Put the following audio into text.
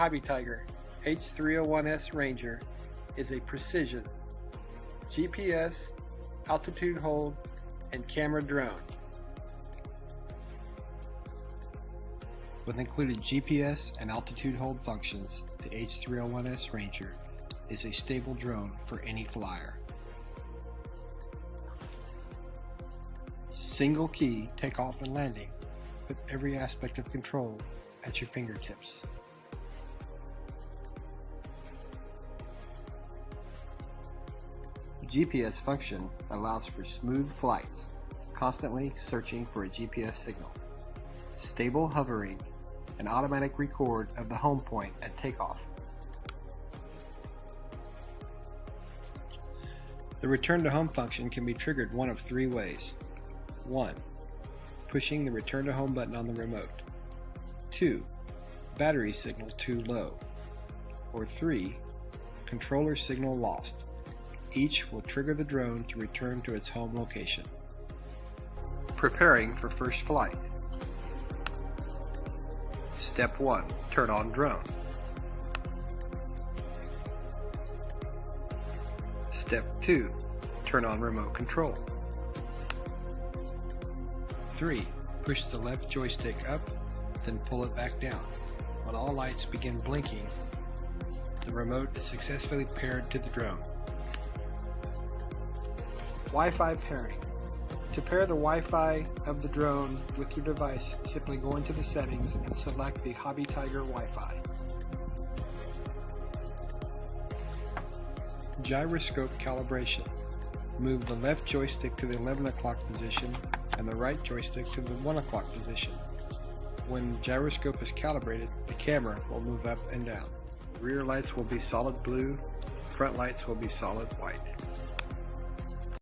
HOBBYTIGER H301S Ranger is a precision GPS, altitude hold, and camera drone. With included GPS and altitude hold functions, the H301S Ranger is a stable drone for any flyer. Single key takeoff and landing with every aspect of control at your fingertips. The GPS function allows for smooth flights, constantly searching for a GPS signal, stable hovering, and automatic record of the home point at takeoff. The return to home function can be triggered one of three ways. 1. Pushing the return to home button on the remote. 2. Battery signal too low. Or 3. Controller signal lost. Each will trigger the drone to return to its home location. Preparing for first flight. Step 1. Turn on drone. Step 2. Turn on remote control. 3. Push the left joystick up, then pull it back down. When all lights begin blinking, the remote is successfully paired to the drone. Wi-Fi pairing. To pair the Wi-Fi of the drone with your device, simply go into the settings and select the HOBBYTIGER Wi-Fi. Gyroscope calibration. Move the left joystick to the 11 o'clock position and the right joystick to the 1 o'clock position. When gyroscope is calibrated, the camera will move up and down. Rear lights will be solid blue, front lights will be solid white.